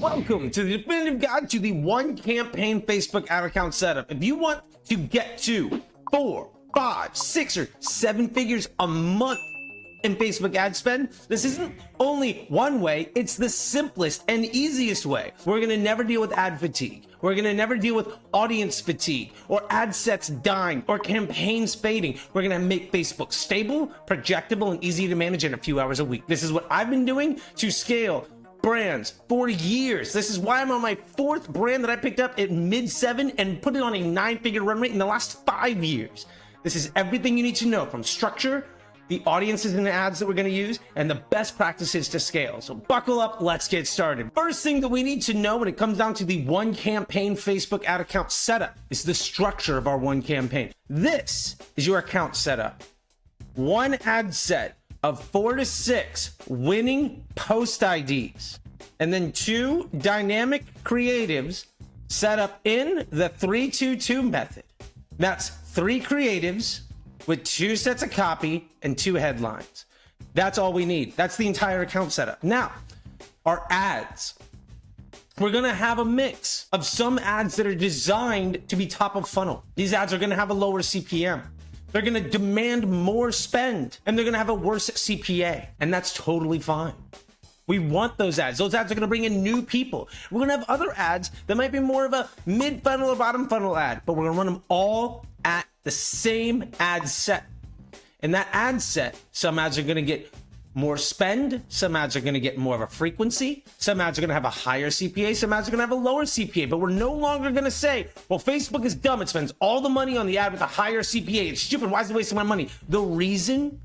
Welcome to the definitive guide to the one campaign Facebook ad account setup. If you want to get to 4, 5, 6, or 7 figures a month in Facebook ad spend, this isn't only one way, it's the simplest and easiest way. We're gonna never deal with ad fatigue. We're gonna never deal with audience fatigue or ad sets dying or campaigns fading. We're gonna make Facebook stable, projectable, and easy to manage in a few hours a week. This is what I've been doing to scale brands for years. This is why I'm on my 4th brand that I picked up at mid-7 and put it on a 9-figure run rate in the last 5 years. This is everything you need to know, from structure, the audiences and the ads that we're going to use, and the best practices to scale. So buckle up, let's get started. First thing that we need to know when it comes down to the one campaign Facebook ad account setup is the structure of our one campaign. This is your account setup. One ad set of 4 to 6 winning post IDs, and then 2 dynamic creatives set up in the 3-2-2 method. That's 3 creatives with 2 sets of copy and 2 headlines. That's all we need. That's the entire account setup. Now, our ads. We're gonna have a mix of some ads that are designed to be top of funnel. These ads are gonna have a lower CPM. They're gonna demand more spend, and they're gonna have a worse CPA, and that's totally fine. We want those ads. Those ads are gonna bring in new people. We're gonna have other ads that might be more of a mid-funnel or bottom-funnel ad, but we're gonna run them all at the same ad set. In that ad set, some ads are gonna get more spend, some ads are gonna get more of a frequency, some ads are gonna have a higher CPA, some ads are gonna have a lower CPA, but we're no longer gonna say, well, Facebook is dumb, it spends all the money on the ad with a higher CPA, it's stupid, why is it wasting my money? The reason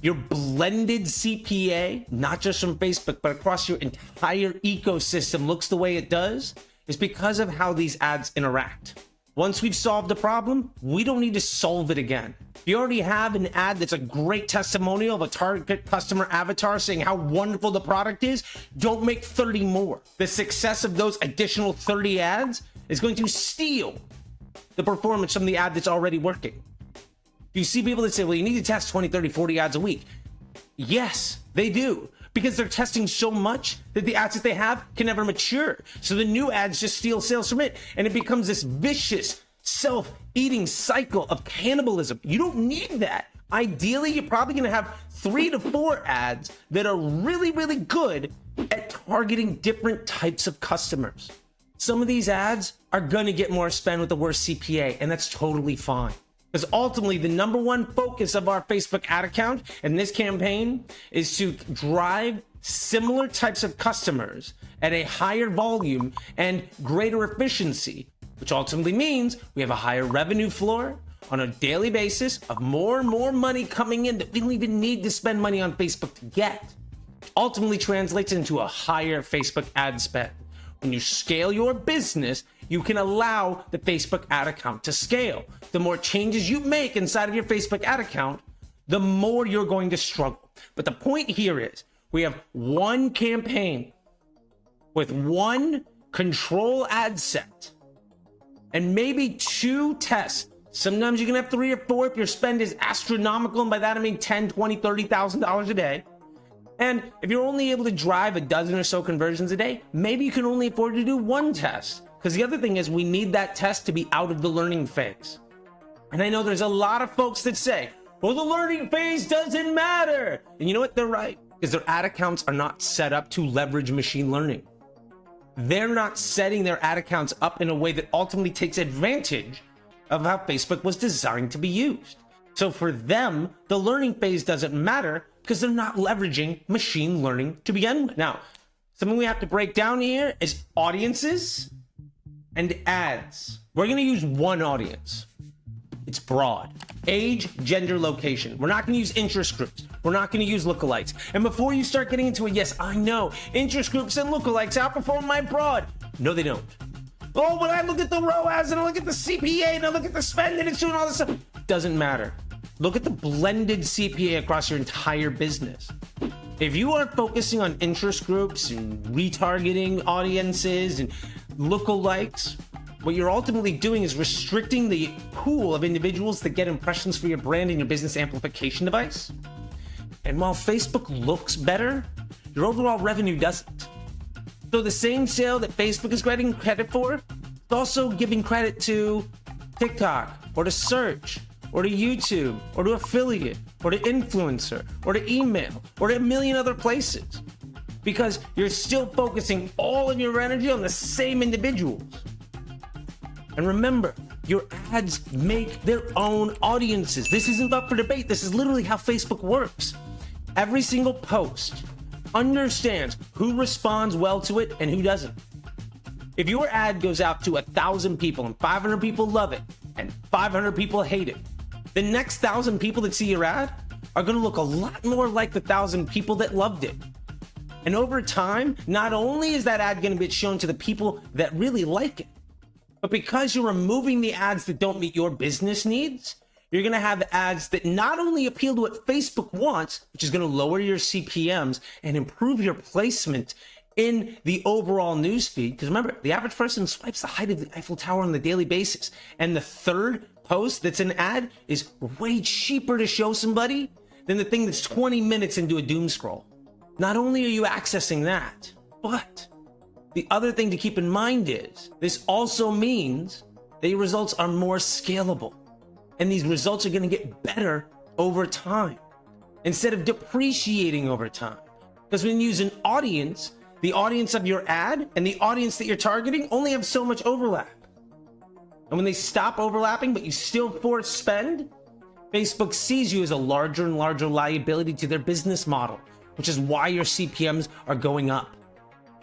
your blended CPA, not just from Facebook, but across your entire ecosystem looks the way it does is because of how these ads interact. Once we've solved the problem, we don't need to solve it again. If you already have an ad that's a great testimonial of a target customer avatar saying how wonderful the product is, don't make 30 more. The success of those additional 30 ads is going to steal the performance from the ad that's already working. You see people that say, well, you need to test 20, 30, 40 ads a week. Yes, they do, because they're testing so much that the ads that they have can never mature. So the new ads just steal sales from it, and it becomes this vicious self-eating cycle of cannibalism. You don't need that. Ideally, you're probably gonna have 3 to 4 ads that are really, really good at targeting different types of customers. Some of these ads are gonna get more spend with a worse CPA, and that's totally fine. Because ultimately, the #1 focus of our Facebook ad account and this campaign is to drive similar types of customers at a higher volume and greater efficiency, which ultimately means we have a higher revenue floor on a daily basis of more and more money coming in that we don't even need to spend money on Facebook to get. Ultimately translates into a higher Facebook ad spend. When you scale your business, you can allow the Facebook ad account to scale. The more changes you make inside of your Facebook ad account, the more you're going to struggle. But the point here is we have one campaign with one control ad set and maybe 2 tests. Sometimes you can have 3 or 4 if your spend is astronomical, and by that I mean $10,000, $20,000, $30,000 a day. And if you're only able to drive a dozen or so conversions a day, maybe you can only afford to do 1 test. Because the other thing is we need that test to be out of the learning phase. And I know there's a lot of folks that say, well, the learning phase doesn't matter. And you know what? They're right. Because their ad accounts are not set up to leverage machine learning. They're not setting their ad accounts up in a way that ultimately takes advantage of how Facebook was designed to be used. So for them, the learning phase doesn't matter because they're not leveraging machine learning to begin with. Now, something we have to break down here is audiences and ads. We're going to use one audience. It's broad. Age, gender, location. We're not going to use interest groups. We're not going to use lookalikes. And before you start getting into it, yes, I know interest groups and lookalikes outperform my broad. No, they don't. Oh, when I look at the ROAS and I look at the CPA and I look at the spend and it's doing all this stuff, doesn't matter. Look at the blended CPA across your entire business. If you are focusing on interest groups and retargeting audiences and lookalikes, what you're ultimately doing is restricting the pool of individuals that get impressions for your brand and your business amplification device. And while Facebook looks better, your overall revenue doesn't. So the same sale that Facebook is getting credit for, it's also giving credit to TikTok or to search or to YouTube or to affiliate or to influencer or to email or to a million other places, because you're still focusing all of your energy on the same individuals. And remember, your ads make their own audiences. This isn't up for debate. This is literally how Facebook works. Every single post understands who responds well to it and who doesn't. If your ad goes out to 1,000 people and 500 people love it and 500 people hate it, the next 1,000 people that see your ad are going to look a lot more like the 1,000 people that loved it. And over time, not only is that ad going to be shown to the people that really like it, but because you're removing the ads that don't meet your business needs, you're going to have ads that not only appeal to what Facebook wants, which is going to lower your CPMs and improve your placement in the overall newsfeed. Because remember, the average person swipes the height of the Eiffel Tower on a daily basis. And the third post that's an ad is way cheaper to show somebody than the thing that's 20 minutes into a doom scroll. Not only are you accessing that, but the other thing to keep in mind is this also means that your results are more scalable. And these results are going to get better over time instead of depreciating over time. Because when you use an audience, the audience of your ad and the audience that you're targeting only have so much overlap. And when they stop overlapping, but you still force spend, Facebook sees you as a larger and larger liability to their business model, which is why your CPMs are going up,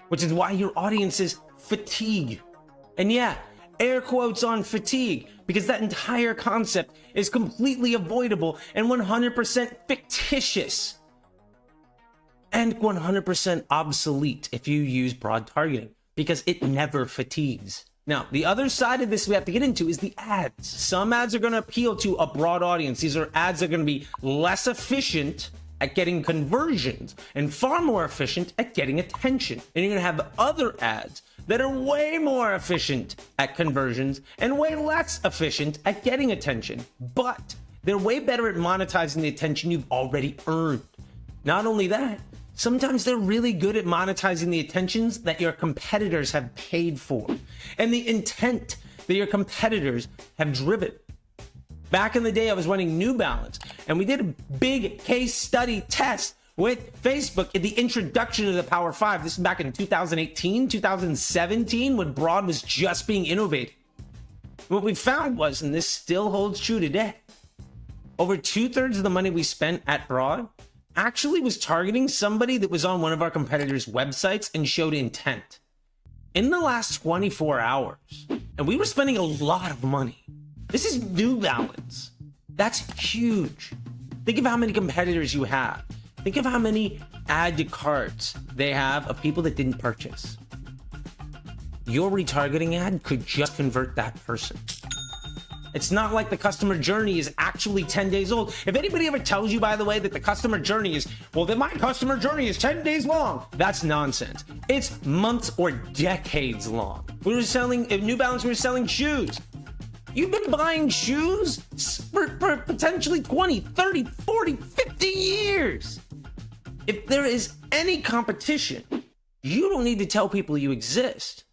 which is why your audience is fatigue. And yeah, air quotes on fatigue, because that entire concept is completely avoidable and 100% fictitious and 100% obsolete if you use broad targeting, because it never fatigues. Now, the other side of this we have to get into is the ads. Some ads are going to appeal to a broad audience. These are ads that are going to be less efficient at getting conversions and far more efficient at getting attention. And you're going to have other ads that are way more efficient at conversions and way less efficient at getting attention. But they're way better at monetizing the attention you've already earned. Not only that, sometimes they're really good at monetizing the attentions that your competitors have paid for and the intent that your competitors have driven. Back in the day, I was running New Balance, and we did a big case study test with Facebook in the introduction of the Power 5. This is back in 2018, 2017, when broad was just being innovated. What we found was, and this still holds true today, over 2/3 of the money we spent at broad actually was targeting somebody that was on one of our competitors' websites and showed intent. In the last 24 hours, and we were spending a lot of money. This is New Balance. That's huge. Think of how many competitors you have. Think of how many add to carts they have of people that didn't purchase. Your retargeting ad could just convert that person. It's not like the customer journey is actually 10 days old. If anybody ever tells you, by the way, that the customer journey is, well, then my customer journey is 10 days long, that's nonsense. It's months or decades long. We were selling, at New Balance, we were selling shoes. You've been buying shoes for potentially 20, 30, 40, 50 years. If there is any competition, you don't need to tell people you exist.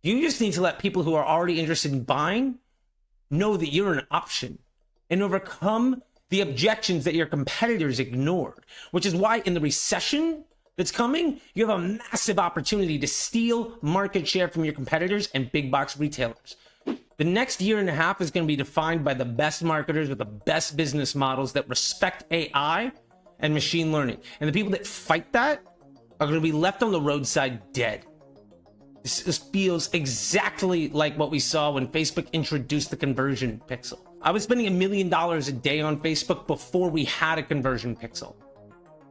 You just need to let people who are already interested in buying know that you're an option and overcome the objections that your competitors ignored, which is why in the recession that's coming, you have a massive opportunity to steal market share from your competitors and big box retailers. The next year and a half is going to be defined by the best marketers with the best business models that respect AI and machine learning. And the people that fight that are going to be left on the roadside dead. This feels exactly like what we saw when Facebook introduced the conversion pixel. I was spending $1 million a day on Facebook before we had a conversion pixel.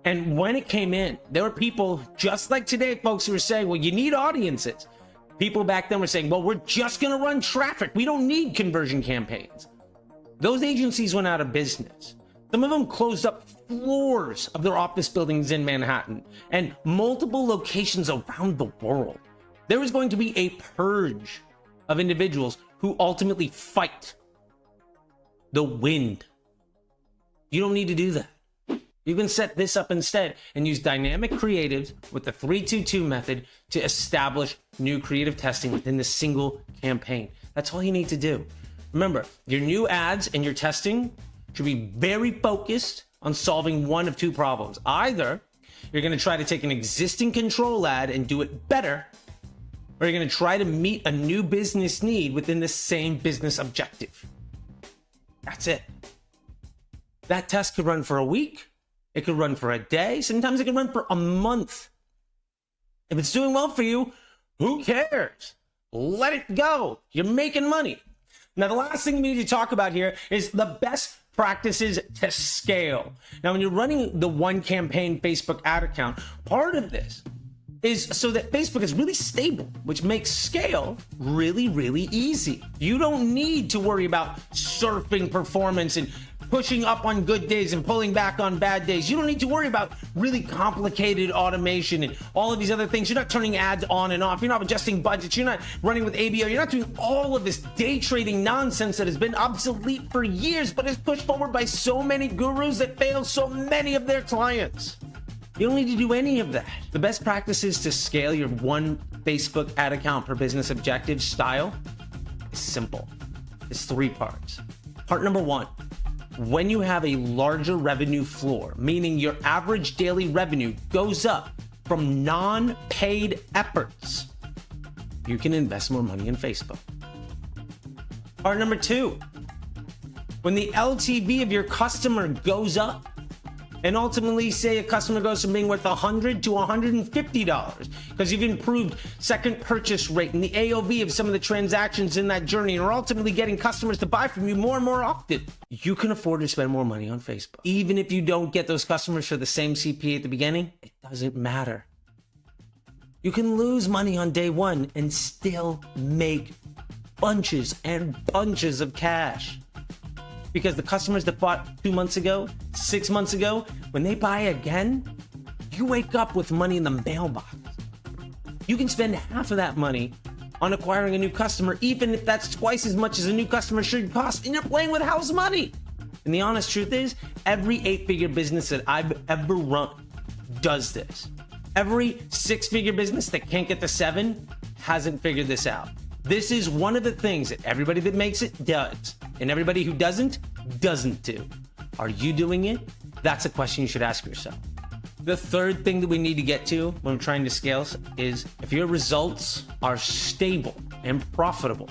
And when it came in, there were people just like today, folks, who were saying, well, you need audiences. People back then were saying, well, we're just going to run traffic. We don't need conversion campaigns. Those agencies went out of business. Some of them closed up floors of their office buildings in Manhattan and multiple locations around the world. There is going to be a purge of individuals who ultimately fight the wind. You don't need to do that. You can set this up instead and use dynamic creatives with the 3-2-2 method to establish new creative testing within the single campaign. That's all you need to do. Remember, your new ads and your testing should be very focused on solving one of two problems. Either you're going to try to take an existing control ad and do it better, or you're going to try to meet a new business need within the same business objective. That's it. That test could run for a week. It could run for a day. Sometimes it can run for a month. If it's doing well for you, who cares? Let it go. You're making money. Now, the last thing we need to talk about here is the best practices to scale. Now, when you're running the one campaign Facebook ad account, part of this is so that Facebook is really stable, which makes scale really, really easy. You don't need to worry about surfing performance and pushing up on good days and pulling back on bad days. You don't need to worry about really complicated automation and all of these other things. You're not turning ads on and off. You're not adjusting budgets. You're not running with ABO. You're not doing all of this day trading nonsense that has been obsolete for years, but is pushed forward by so many gurus that fail so many of their clients. You don't need to do any of that. The best practices to scale your one Facebook ad account per business objective style is simple. It's 3 parts. Part number 1, when you have a larger revenue floor, meaning your average daily revenue goes up from non-paid efforts, you can invest more money in Facebook. Part number 2, when the LTV of your customer goes up, and ultimately say a customer goes from being worth $100 to $150 because you've improved second purchase rate and the AOV of some of the transactions in that journey, and are ultimately getting customers to buy from you more and more often, you can afford to spend more money on Facebook. Even if you don't get those customers for the same CPA at the beginning, it doesn't matter. You can lose money on day one and still make bunches and bunches of cash. Because the customers that bought 2 months ago, 6 months ago, when they buy again, you wake up with money in the mailbox. You can spend half of that money on acquiring a new customer, even if that's twice as much as a new customer should cost, and you're playing with house money. And the honest truth is, every 8-figure business that I've ever run does this. Every 6-figure business that can't get to 7 hasn't figured this out. This is one of the things that everybody that makes it does, and everybody who doesn't do. Are you doing it? That's a question you should ask yourself. The third thing that we need to get to when we're trying to scale is if your results are stable and profitable,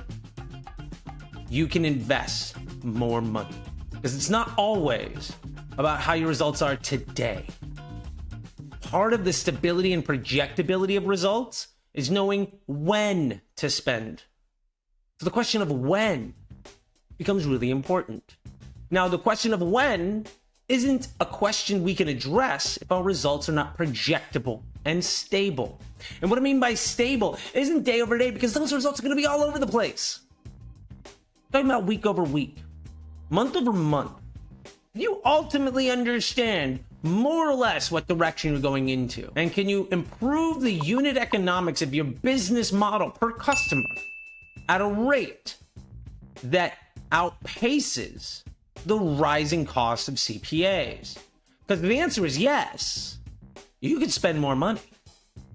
you can invest more money. Because it's not always about how your results are today. Part of the stability and projectability of results is knowing when to spend. So the question of when becomes really important. Now, the question of when isn't a question we can address if our results are not projectable and stable. And what I mean by stable isn't day over day, because those results are going to be all over the place. I'm talking about week over week, month over month. You ultimately understand more or less what direction you're going into. And can you improve the unit economics of your business model per customer at a rate that outpaces the rising cost of CPAs? Because the answer is yes, you could spend more money.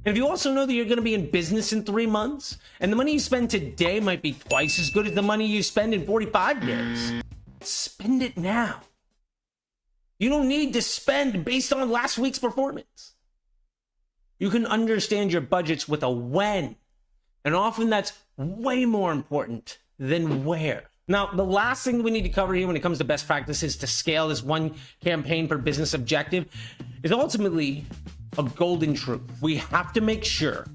And if you also know that you're going to be in business in 3 months, and the money you spend today might be twice as good as the money you spend in 45 days, spend it now. You don't need to spend based on last week's performance. You can understand your budgets with a when. And often that's way more important than where. Now, the last thing we need to cover here when it comes to best practices to scale this one campaign per business objective is ultimately a golden truth. We have to make sure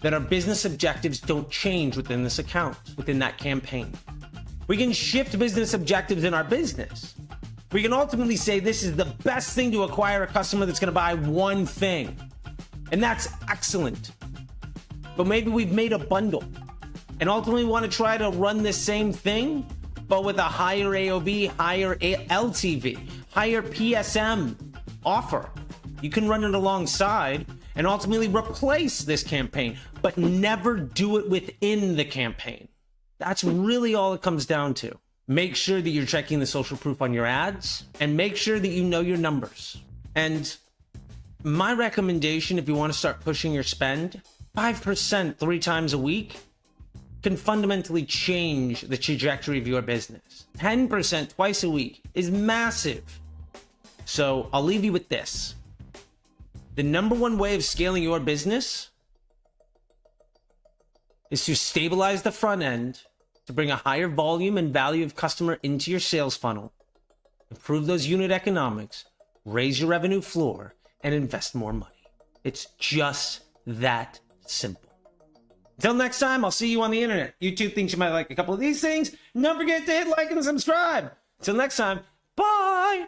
that our business objectives don't change within this account, within that campaign. We can shift business objectives in our business. We can ultimately say this is the best thing to acquire a customer that's going to buy one thing. And that's excellent. But maybe we've made a bundle and ultimately want to try to run the same thing, but with a higher AOV, higher LTV, higher PSM offer. You can run it alongside and ultimately replace this campaign, but never do it within the campaign. That's really all it comes down to. Make sure that you're checking the social proof on your ads, and make sure that you know your numbers. And my recommendation, if you want to start pushing your spend, 5% 3 times a week can fundamentally change the trajectory of your business. 10% twice a week is massive. So I'll leave you with this. The number one way of scaling your business is to stabilize the front end, to bring a higher volume and value of customer into your sales funnel, improve those unit economics, raise your revenue floor, and invest more money. It's just that simple. Until next time, I'll see you on the internet. YouTube thinks you might like a couple of these things. Don't forget to hit like and subscribe. Until next time, bye!